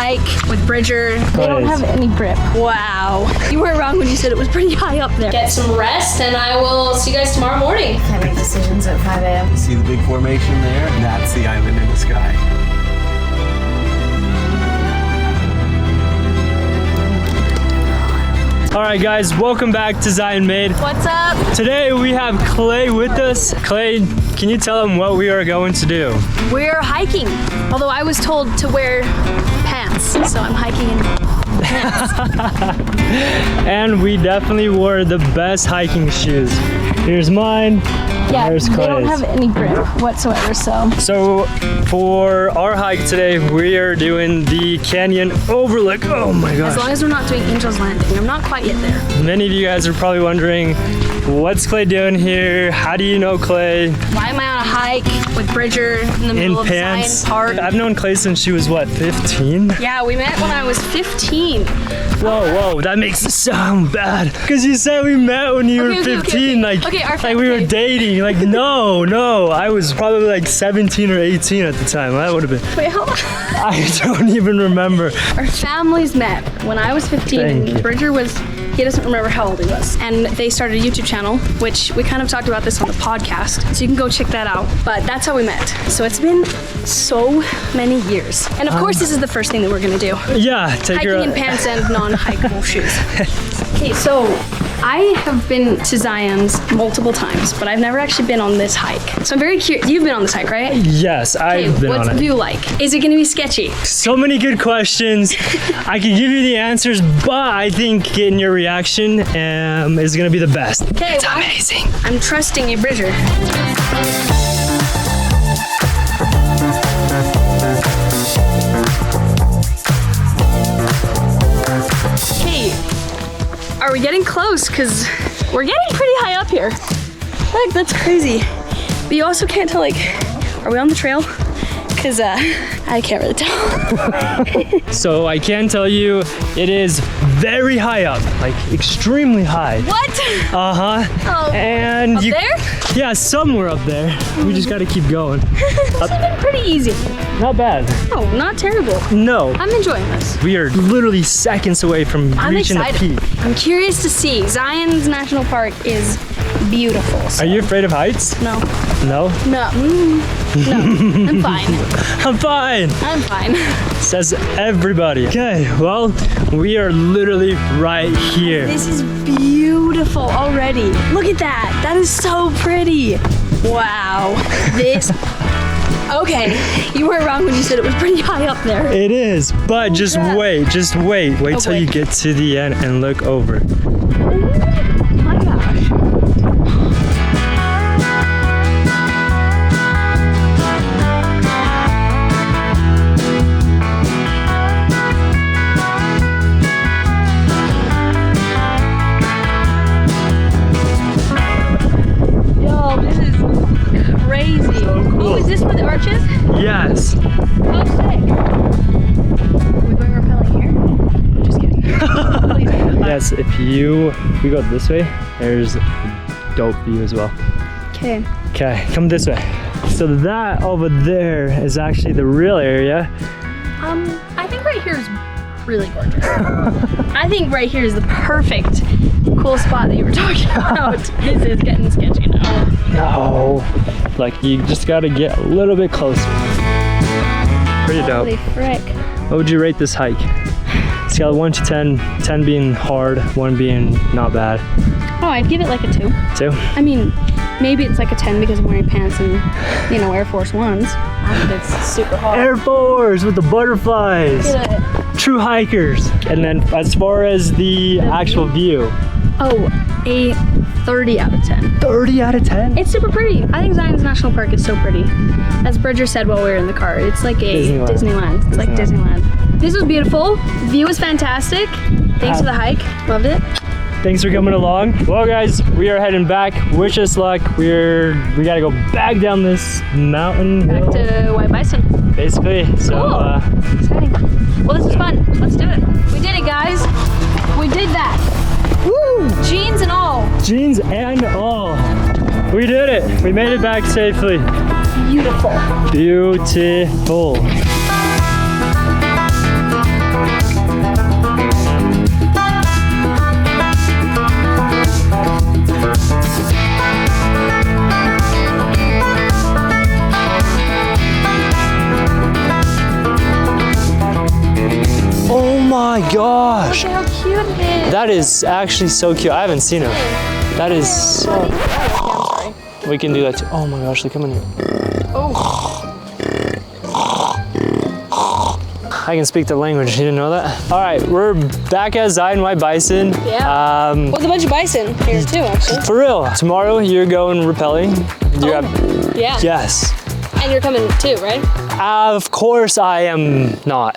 hike with Bridger. They don't have any grip. Wow. You weren't wrong when you said it was pretty high up there. Get some rest and I will see you guys tomorrow morning. I make decisions at 5 a.m. You see the big formation there? That's the island in the sky. All right, guys, welcome back to Zion Made. What's up? Today we have Clay with us. Clay, can you tell them what we are going to do? We're hiking. Although I was told to wear pants, so I'm hiking in pants. And we definitely wore the best hiking shoes. Here's mine. Yeah, There's they Clay's. don't have any grip whatsoever, so. So for our hike today, we are doing the canyon overlook. Oh my gosh. As long as we're not doing Angel's Landing, I'm not quite yet there. Many of you guys are probably wondering, what's Clay doing here? How do you know Clay? Why am I on a hike with Bridger in the middle of pants. Zion Park? I've known Clay since she was what, 15? Yeah, we met when I was 15. Whoa, that makes it sound bad. Because you said we met when you were 15, okay. Okay, our like we were dating. Like, no, I was probably like 17 or 18 at the time. That would have been. Wait, hold on. I don't even remember. Our families met when I was 15 and Bridger he doesn't remember how old he was. And they started a YouTube channel, which we kind of talked about this on the podcast. So you can go check that out. But that's how we met. So it's been so many years. And of course, this is the first thing that we're gonna do. Yeah, take Hiking your... in pants and non-hikeable shoes. Okay, so I have been to Zion's multiple times, but I've never actually been on this hike. So I'm very curious. You've been on this hike, right? Yes, I've been on it. What's the view like? Is it gonna be sketchy? So many good questions. I can give you the answers, but I think getting your reaction is gonna be the best. Okay, it's amazing. I'm trusting you, Bridger. Okay, are we getting close? Because we're getting pretty high up here. Look, that's crazy. But you also can't tell, like, are we on the trail? Because I can't really tell. So I can tell you it is very high up, like extremely high. What? Uh-huh. Oh, and up there? Yeah, somewhere up there. We just gotta keep going. This has been pretty easy. Not bad. Oh, not terrible. No. I'm enjoying this. We are literally seconds away from reaching the peak. I'm curious to see. Zion's National Park is beautiful. So. Are you afraid of heights? No. No? No. No. I'm fine. I'm fine. I'm fine. Says everybody. Okay, well, we are literally right here. This is beautiful already. Look at that. That is so pretty. Wow. This. Okay, you weren't wrong when you said it was pretty high up there. It is, but just wait. Wait till you get to the end and look over. Oh my gosh. Is this where the arch is? Yes. Oh, sick. Are we going rappelling here? I'm just kidding. Yes, if we go this way, there's a dope view as well. Okay. Okay, come this way. So that over there is actually the real area. I think right here is really gorgeous. I think right here is the perfect cool spot that you were talking about. This is getting sketchy now. No. Like, you just gotta get a little bit closer. Pretty dope. Holy frick. What would you rate this hike? Scale of 1 to 10, 10 being hard, 1 being not bad. Oh, I'd give it like a 2. 2? I mean, maybe it's like a 10 because I'm wearing pants and, you know, Air Force Ones. And it's super hard. Air Force with the butterflies. Look at it. True hikers. And then as far as the actual view. Oh, a 30 out of 10. 30 out of 10? It's super pretty. I think Zion's National Park is so pretty. As Bridger said while we were in the car, it's like a Disneyland. It's like Disneyland. This was beautiful. View was fantastic. Thanks for the hike. Loved it. Thanks for coming along. Well, guys, we are heading back. Wish us luck. We gotta go back down this mountain. Back to White Bison. Basically. So, cool. Exciting. Well, this was fun. Let's do it. We did it, guys. We did that. Woo! Jeans and all. Jeans and all. We did it. We made it back safely. Beautiful. Beautiful. my gosh. Look how cute it is. That is actually so cute. I haven't seen him. That is so... I'm sorry. We can do that too. Oh my gosh, look, come in here. Oh. I can speak the language. You didn't know that? All right, we're back at Zion White Bison. Yeah. With a bunch of bison here too, actually. For real. Tomorrow you're going rappelling. Yeah. Yes. And you're coming too, right? Of course I am not.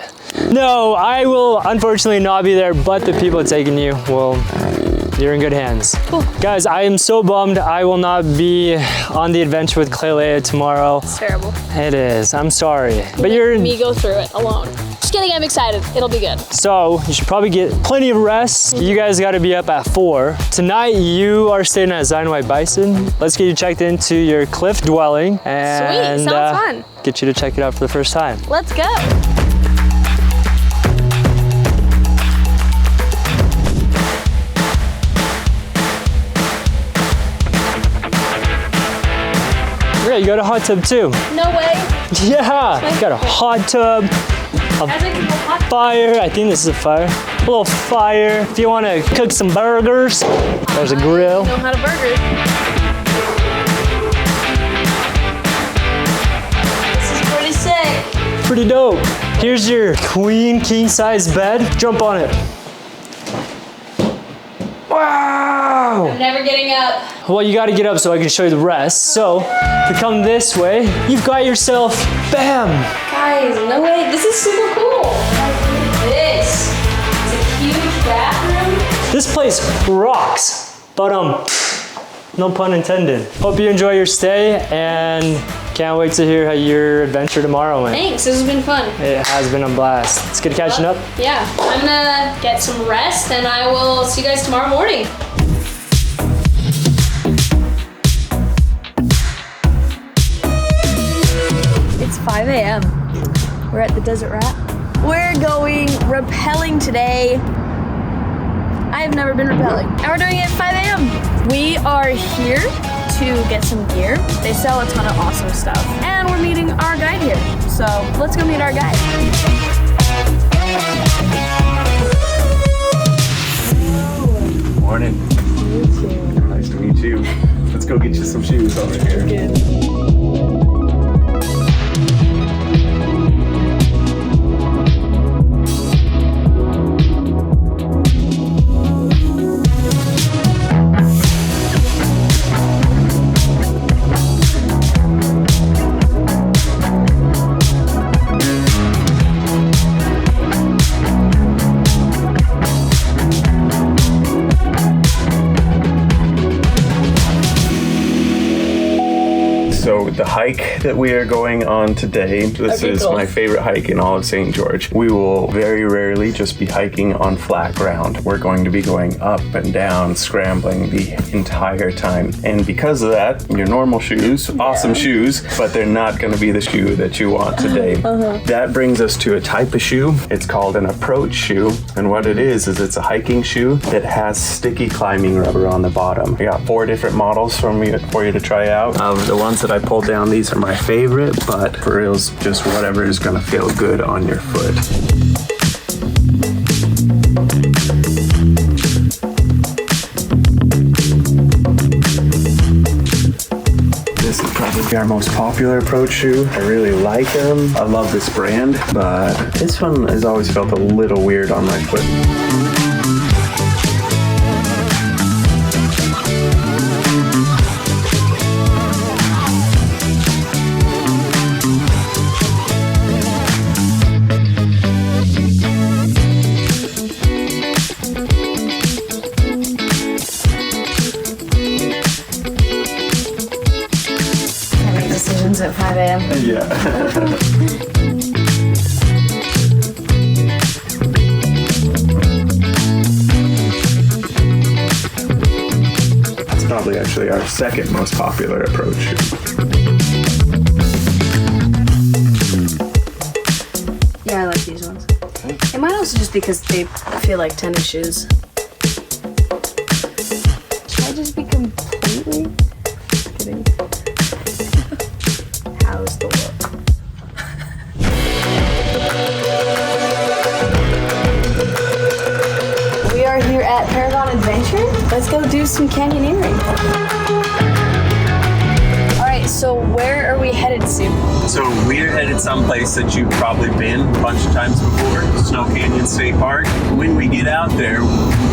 No, I will unfortunately not be there, but the people taking you will. You're in good hands. Cool. Guys, I am so bummed I will not be on the adventure with Klailea tomorrow. It's terrible. It is. I'm sorry. But you're... Me go through it alone. Just kidding, I'm excited. It'll be good. So you should probably get plenty of rest. You guys got to be up at 4. Tonight you are staying at Zion White Bison. Let's get you checked into your cliff dwelling and Sweet, sounds fun. Get you to check it out for the first time. Let's go. Yeah, you got a hot tub too. No way. Yeah, you got a hot tub, a fire. I think this is a fire. A little fire. If you want to cook some burgers, there's a grill. I know how to burger. This is pretty sick. Pretty dope. Here's your queen king size bed. Jump on it. Wow! I'm never getting up. Well, you gotta get up so I can show you the rest. So, to come this way, you've got yourself, bam! Guys, no way. This is super cool. Guys, look at this. It's a huge bathroom. This place rocks, but no pun intended. Hope you enjoy your stay and can't wait to hear how your adventure tomorrow went. Thanks, this has been fun. It has been a blast. It's good catching up. Yeah, I'm gonna get some rest and I will see you guys tomorrow morning. It's 5 a.m. We're at the Desert Rat. We're going rappelling today. I have never been rappelling. And we're doing it at 5 a.m. We are here to get some gear. They sell a ton of awesome stuff. And we're meeting our guide here. So let's go meet our guide. Morning. Nice to meet you. Let's go get you some shoes over here. So the hike that we are going on today, this is my favorite hike in all of St. George. We will very rarely just be hiking on flat ground. We're going to be going up and down, scrambling the entire time. And because of that, your normal shoes, awesome shoes, but they're not going to be the shoe that you want today. That brings us to a type of shoe. It's called an approach shoe. And what it is it's a hiking shoe that has sticky climbing rubber on the bottom. I got 4 different models for you to try out. The ones that I pulled down, these are my favorite, but for reals, just whatever is gonna feel good on your foot. This is probably our most popular approach shoe. I really like them. I love this brand, but this one has always felt a little weird on my foot. At 5 a.m. Yeah. It's probably actually our second most popular approach shoe. Yeah, I like these ones. It might also just because they feel like tennis shoes. Should I just be completely kidding? How's the look? go do some canyoneering. All right, so where are we headed to? So we're headed someplace that you've probably been a bunch of times before, Snow Canyon State Park. When we get out there,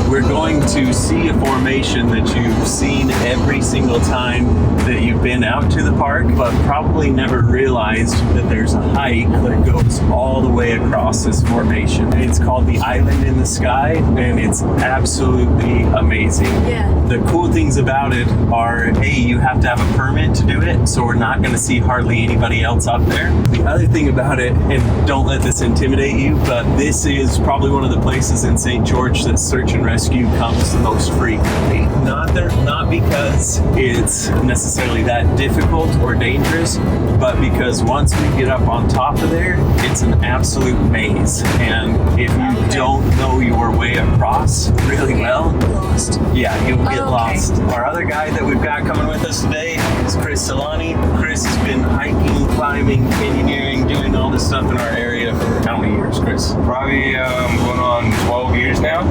we're going to see a formation that you've seen every single time that you've been out to the park, but probably never realized that there's a hike that goes all the way across this formation. It's called the Island in the Sky, and it's absolutely amazing. Yeah. The cool things about it are, A, you have to have a permit to do it, so we're not going to see hardly anybody else up there. The other thing about it, and don't let this intimidate you, but this is probably one of the places in St. George that search and rescue comes the most frequently. Not because it's necessarily that difficult or dangerous, but because once we get up on top of there, it's an absolute maze. And if you don't know your way across really well, Lost. yeah, you'll get lost. Our other guy that we've got coming with us today is Chris Solani. Chris has been hiking, climbing, canyoneering, doing all this stuff in our area for how many years, Chris? Probably going on 12 years now.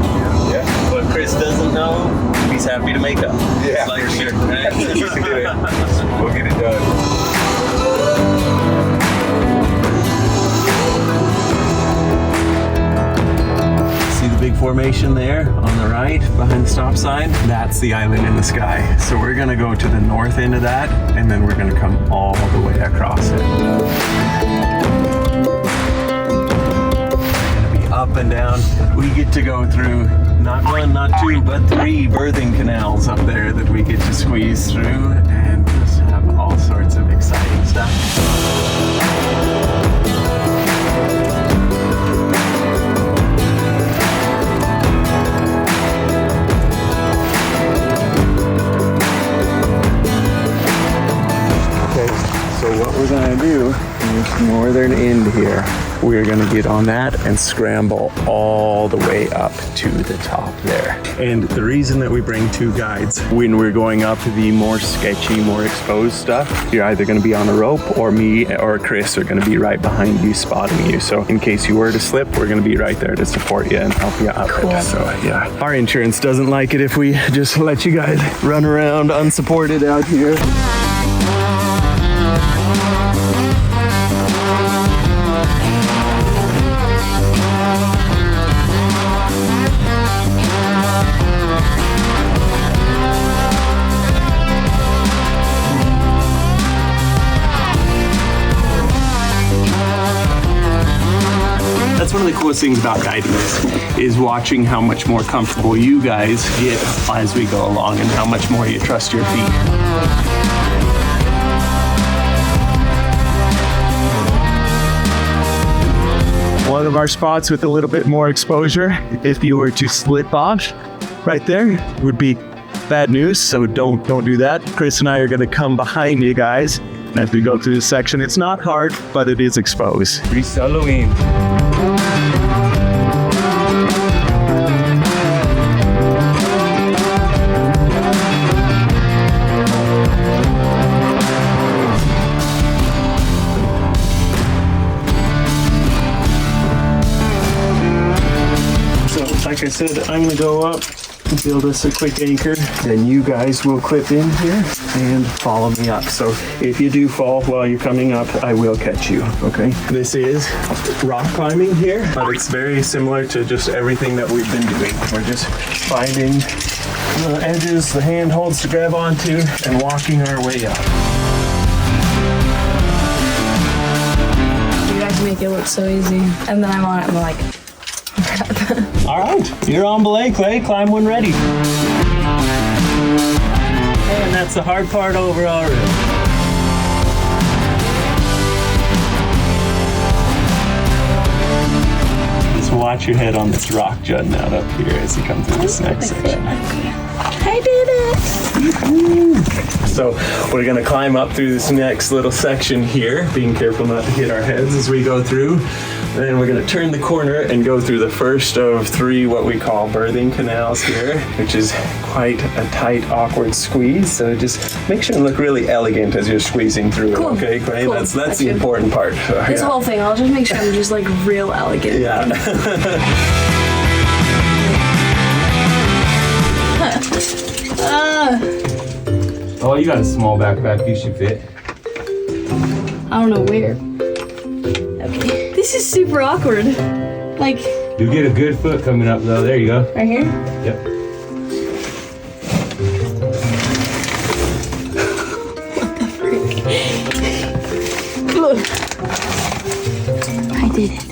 Yeah. What Chris doesn't know, he's happy to make up. Yeah, It's like for me, sure. right? We can do it. We'll get it done. See the big formation there on the right behind the stop sign? That's the Island in the Sky. So we're gonna go to the north end of that, and then we're gonna come all the way across it. We're gonna be up and down. We get to go through not one, not two, but 3 birthing canals up there that we get to squeeze through and just have all sorts of exciting stuff. So what we're gonna do is northern end here. We're gonna get on that and scramble all the way up to the top there. And the reason that we bring 2 guides when we're going up the more sketchy, more exposed stuff, you're either gonna be on a rope, or me or Chris are gonna be right behind you, spotting you. So in case you were to slip, we're gonna be right there to support you and help you up. Cool. So yeah, our insurance doesn't like it if we just let you guys run around unsupported out here. That's one of the coolest things about guiding is watching how much more comfortable you guys get as we go along and how much more you trust your feet. One of our spots with a little bit more exposure, if you were to slip off right there, would be bad news, so don't do that. Chris and I are gonna come behind you guys as we go through this section. It's not hard, but it is exposed. It's Halloween. So, like I said, I'm gonna go up, build us a quick anchor, then you guys will clip in here and follow me up. So if you do fall while you're coming up, I will catch you, okay? This is rock climbing here, but it's very similar to just everything that we've been doing. We're just finding the edges, the handholds to grab onto, and walking our way up. You guys make it look so easy. And then I'm on it, I'm like, All right, you're on belay, Clay. Climb when ready. And that's the hard part over already. Just watch your head on this rock jutting out up here as you come through this next section. I did it! So we're gonna climb up through this next little section here, being careful not to hit our heads as we go through. Then we're gonna turn the corner and go through the first of 3 what we call birthing canals here, which is quite a tight, awkward squeeze. So just make sure and look really elegant as you're squeezing through it, okay, Clay? Cool. That's Gotcha. the important part. So, This yeah. whole thing, I'll just make sure I'm just like real elegant. Yeah. Oh, you got a small backpack. You should fit. I don't know where. Okay. This is super awkward. Like, You'll get a good foot coming up though. There you go. right here? Yep. I did it.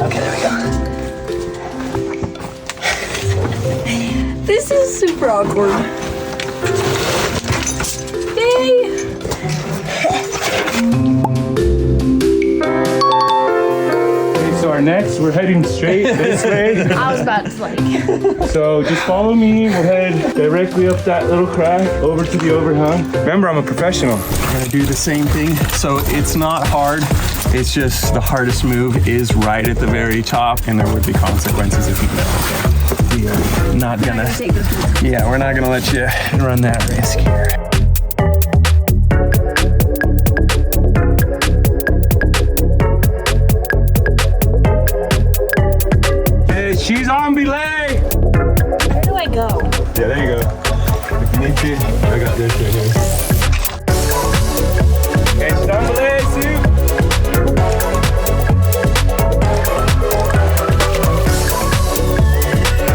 Okay, there we go. This is super awkward. Yay! Okay, so our next, we're heading straight this way. I was about to like. So just follow me. We'll head directly up that little crack over to the overhang. Remember, I'm a professional. We're gonna do the same thing. So it's not hard. It's just the hardest move is right at the very top, and there would be consequences if you fail. We are not gonna. Take this one. Yeah, we're not gonna let you run that risk here. Hey, she's on belay. Where do I go? Yeah, there you go. If you need to, I got this right here. Okay, she's on belay, Sue.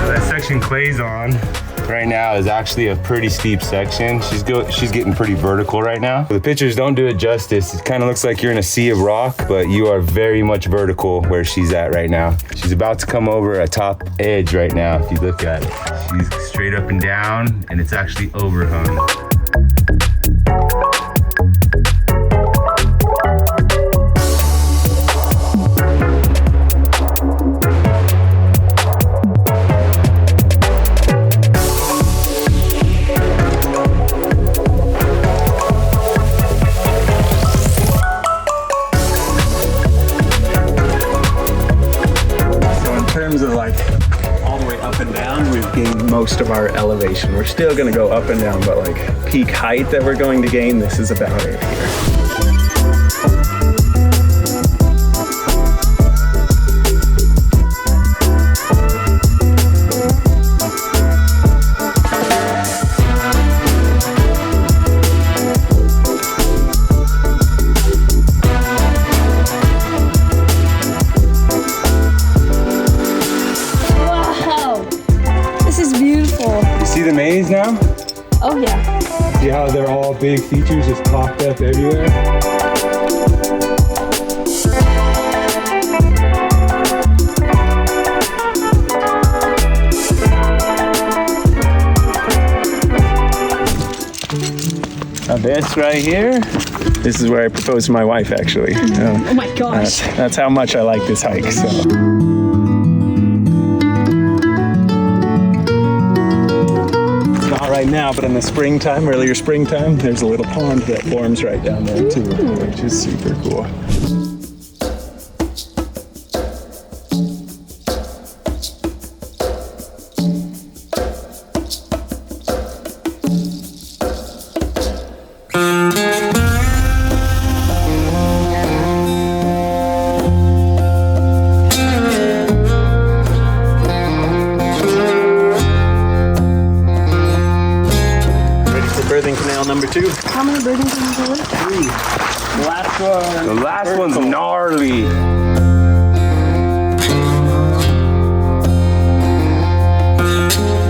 That section Clay's on right now is actually a pretty steep section. She's getting pretty vertical right now. The pictures don't do it justice. It kind of looks like you're in a sea of rock, but you are very much vertical where she's at right now. She's about to come over a top edge right now if you look at it. She's straight up and down, and it's actually overhung. Most of our elevation. We're still gonna go up and down, but like peak height that we're going to gain, this is about it here. See the maze now? Oh yeah. See how they're all big features just popped up everywhere? Now this right here, This is where I proposed to my wife, actually. Oh my gosh. That's how much I like this hike. So. Not right now, but in the springtime, earlier springtime, there's a little pond that forms right down there too, which is super cool. Birthing canal number 2. How many birthing canals are there? 3. the last one's gnarly.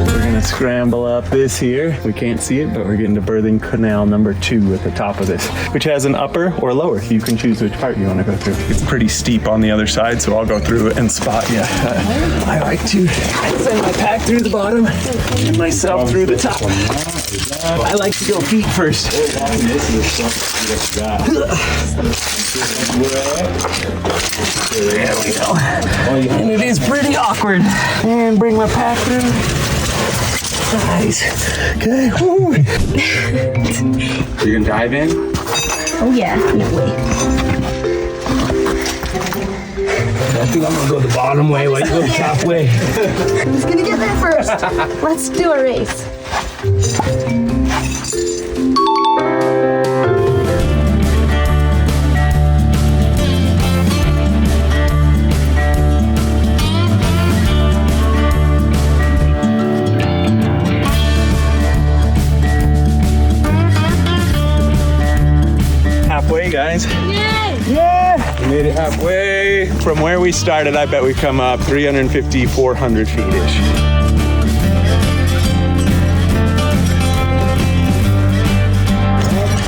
We're gonna scramble up this here. We can't see it, but we're getting to birthing canal number 2 at the top of this, which has an upper or lower. You can choose which part you want to go through. It's pretty steep on the other side, so I'll go through it and spot you. I like to send my pack through the bottom and myself through the top. I like to go feet first. There we go. And it is pretty awkward. And bring my pack through. Nice. Okay. Woo. You gonna dive in? Oh yeah, no way. I think I'm gonna go the bottom way while you go the top way. Who's gonna get there first? Let's do a race. from where we started, I bet we come up 350, 400 feet-ish.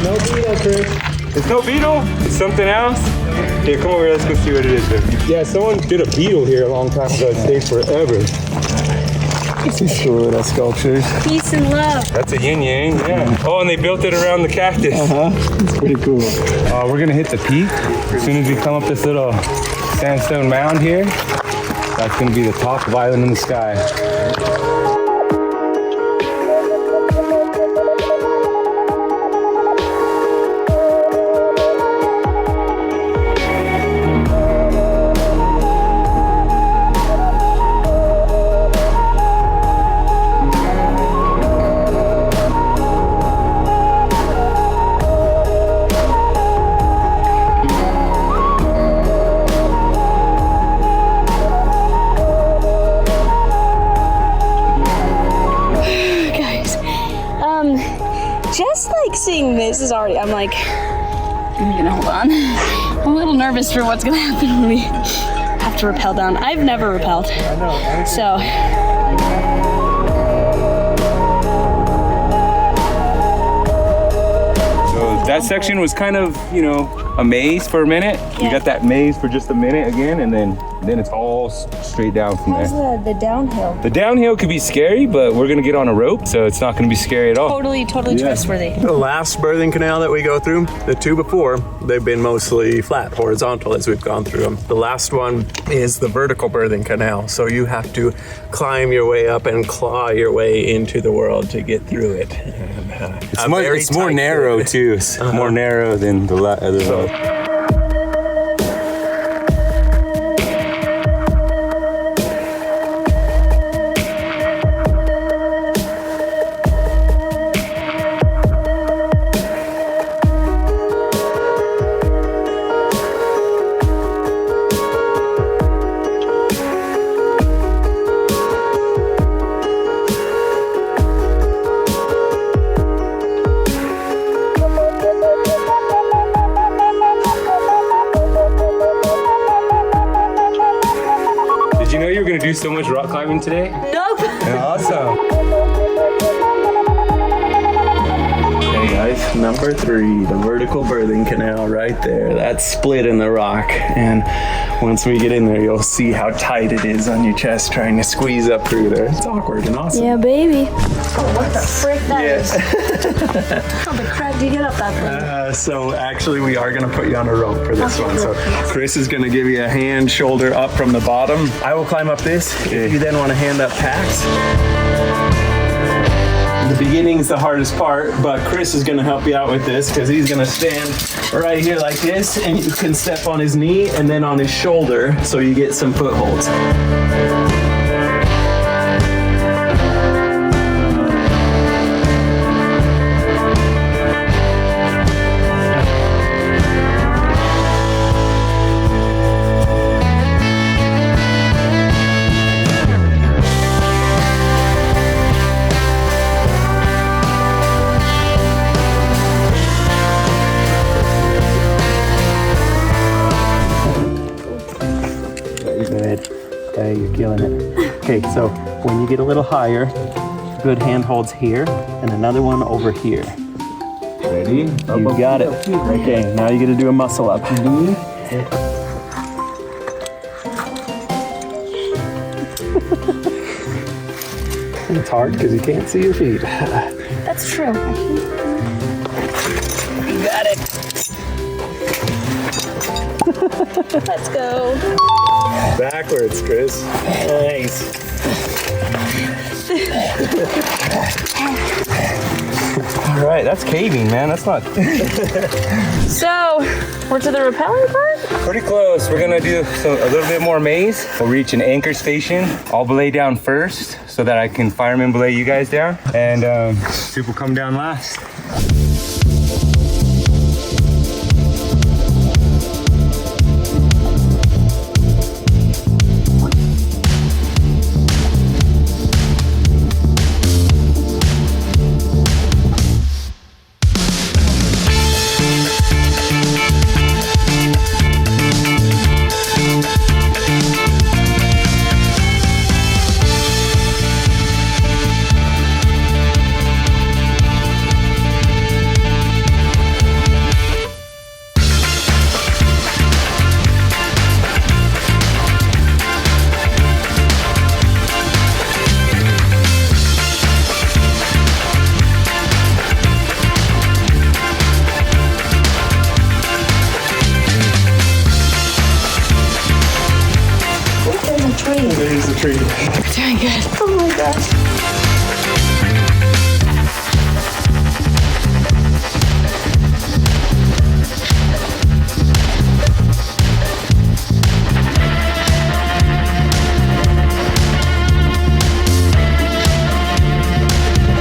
No beetle, Chris. It's no beetle. It's something else. Here, come over here. Let's go see what it is. Yeah, someone did a beetle here a long time ago. It stayed forever. These cool little sculptures. Peace and love. That's a yin yang, yeah. Oh, and they built it around the cactus. It's pretty cool. We're gonna hit the peak. As soon as we come up this little sandstone mound here, that's gonna be the top of Island in the Sky. Just like seeing this is already, I'm like, I'm gonna hold on. I'm a little nervous for what's gonna happen when we have to rappel down. I've never rappelled, so. That section was kind of, you know, a maze for a minute. You got that maze for just a minute again, and then it's all straight down from there. How's the downhill? The downhill could be scary, but we're gonna get on a rope, so it's not gonna be scary at all. Totally trustworthy. The last birthing canal that we go through, the two before, they've been mostly flat, horizontal as we've gone through them. The last one is the vertical birthing canal, so you have to climb your way up and claw your way into the world to get through it. And, it's more narrow too. It's more narrow than the other one. You know you were gonna do so much rock climbing today? Nope. Awesome. Okay guys, number 3, the vertical birthing canal right there. That's split in the rock. And once we get in there, you'll see how tight it is on your chest trying to squeeze up through there. It's awkward and awesome. Yeah, baby. Oh, what the frick that is? Yes. How the crap do you get up that thing? So actually we are gonna put you on a rope for this one. So Chris is gonna give you a hand, shoulder up from the bottom. I will climb up this. If you then wanna hand up packs. The beginning's the hardest part, but Chris is gonna help you out with this because he's gonna stand right here like this, and you can step on his knee and then on his shoulder so you get some footholds. Good. Okay, you're killing it. Okay, so when you get a little higher, good handholds here and another one over here. Ready? You got it. Okay, now you get to do a muscle up. It's hard because you can't see your feet. That's true. You got it. Let's go. Backwards, Chris. Nice. All right, that's caving, man. That's not So, we're to the rappelling part? pretty close. We're gonna do a little bit more maze. We'll reach an anchor station. I'll belay down first so that I can fireman belay you guys down, and people come down last. tree. There's the tree. Doing good. Oh my gosh.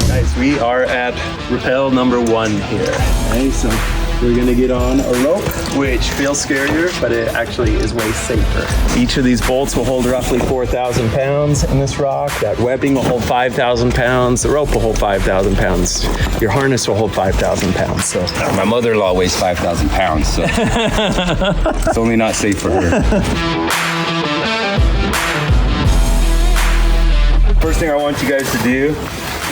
Guys, we are at rappel number 1 here. Okay, so we're gonna get on a rope, which feels scarier, but it actually is way safer. Each of these bolts will hold roughly 4,000 pounds in this rock. That webbing will hold 5,000 pounds. The rope will hold 5,000 pounds. Your harness will hold 5,000 pounds. So My mother-in-law weighs 5,000 pounds, so it's only not safe for her. First thing I want you guys to do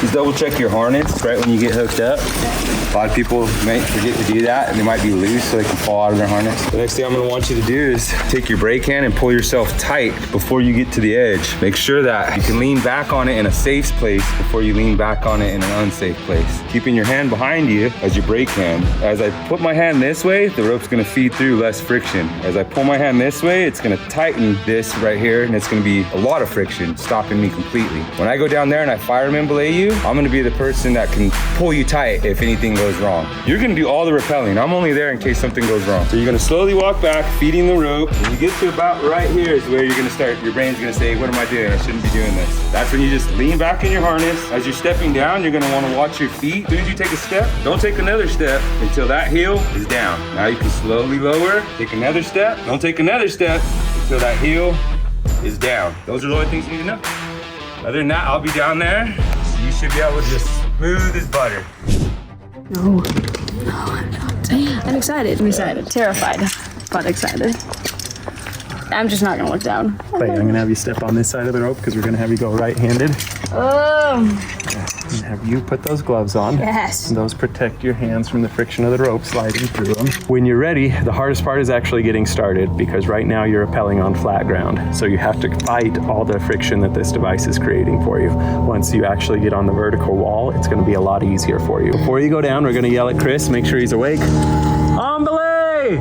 is double check your harness right when you get hooked up. A lot of people might forget to do that and they might be loose so they can fall out of their harness. The next thing I'm gonna want you to do is take your brake hand and pull yourself tight before you get to the edge. Make sure that you can lean back on it in a safe place before you lean back on it in an unsafe place. Keeping your hand behind you as your brake hand. As I put my hand this way, the rope's gonna feed through less friction. As I pull my hand this way, it's gonna tighten this right here and it's gonna be a lot of friction, stopping me completely. When I go down there and I fireman belay you, I'm gonna be the person that can pull you tight if anything goes wrong. You're gonna do all the rappelling. I'm only there in case something goes wrong. So you're gonna slowly walk back, feeding the rope. When you get to about right here is where you're gonna start, your brain's gonna say, what am I doing? I shouldn't be doing this. That's when you just lean back in your harness. As you're stepping down, you're gonna wanna watch your feet. As soon as you take a step, don't take another step until that heel is down. Now you can slowly lower, take another step. Don't take another step until that heel is down. Those are the only things you need to know. Other than that, I'll be down there. So you should be able to just smooth as butter. No, I'm not. I'm excited. Terrified, but excited. I'm just not gonna look down. Clay, I'm gonna have you step on this side of the rope because we're gonna have you go right-handed. Oh, And have you put those gloves on. yes. And those protect your hands from the friction of the rope sliding through them. When you're ready, the hardest part is actually getting started because right now you're rappelling on flat ground. So you have to fight all the friction that this device is creating for you. Once you actually get on the vertical wall, it's gonna be a lot easier for you. Before you go down, we're gonna yell at Chris, make sure he's awake. On belay!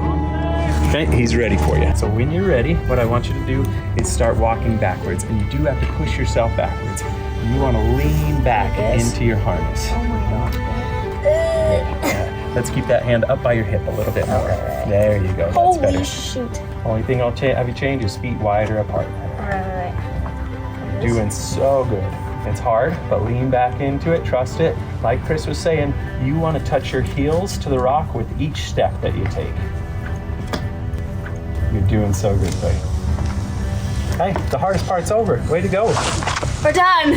Okay, he's ready for you. So when you're ready, what I want you to do is start walking backwards. And you do have to push yourself backwards. You want to lean back into your harness. Oh my God. Yeah. Let's keep that hand up by your hip a little bit more. There you go. That's better. Holy shoot. Only thing I'll have you change is feet wider apart. Right. You're doing so good. It's hard, but lean back into it. Trust it. Like Chris was saying, you want to touch your heels to the rock with each step that you take. You're doing so good, buddy. Hey, the hardest part's over. Way to go. We're done.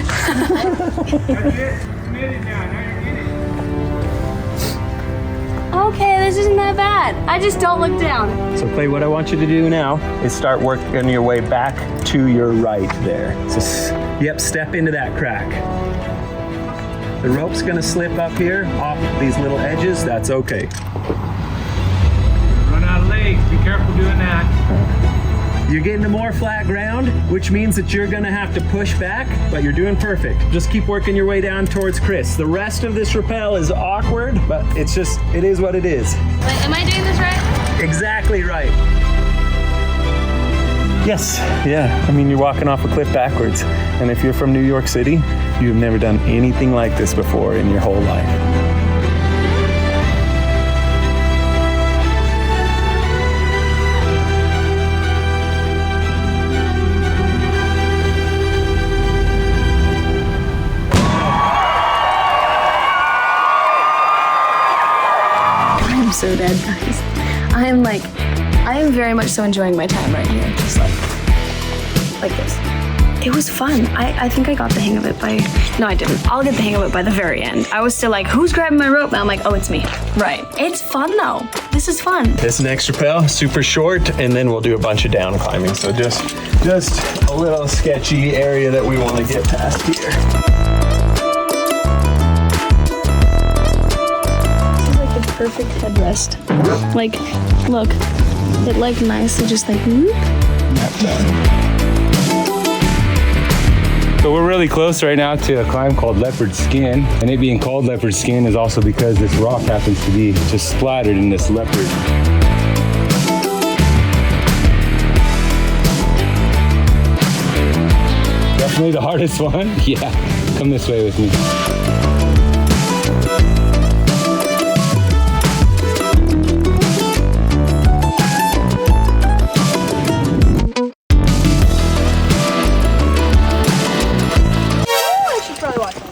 Okay, this isn't that bad. I just don't look down. So Clay, what I want you to do now is start working your way back to your right there. So, yep, step into that crack. The rope's gonna slip up here off these little edges. That's okay. Run out of legs. Be careful doing that. You're getting to more flat ground, which means that you're gonna have to push back, but you're doing perfect. Just keep working your way down towards Chris. The rest of this rappel is awkward, but it's just, it is what it is. Wait, am I doing this right? Exactly right. Yes, yeah. I mean, you're walking off a cliff backwards. And if you're from New York City, you've never done anything like this before in your whole life. I'm so dead, guys. I am very much so enjoying my time right here. Just like this. It was fun. I think I got the hang of it by, no I didn't. I'll get the hang of it by the very end. I was still like, who's grabbing my rope? And I'm like, oh, it's me. Right. It's fun though. This is fun. This next rappel, super short, and then we'll do a bunch of down climbing. So just a little sketchy area that we want to get past here. Perfect headrest. Like, look, it like nicely just like whoop. So we're really close right now to a climb called Leopard Skin. And it being called Leopard Skin is also because this rock happens to be just splattered in this leopard. Definitely the hardest one. Yeah, come this way with me. I should probably watch that.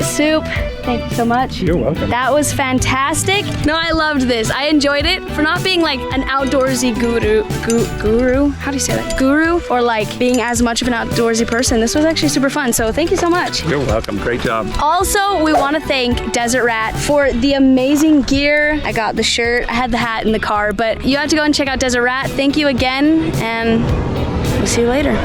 Soup, thank you so much. You're welcome. That was fantastic. No, I loved this. I enjoyed it for not being like an outdoorsy guru. How do you say that? Guru, or like being as much of an outdoorsy person. This was actually super fun. So thank you so much. You're welcome. Great job. Also, we want to thank Desert Rat for the amazing gear. I got the shirt. I had the hat in the car, but you have to go and check out Desert Rat. Thank you again, and we'll see you later.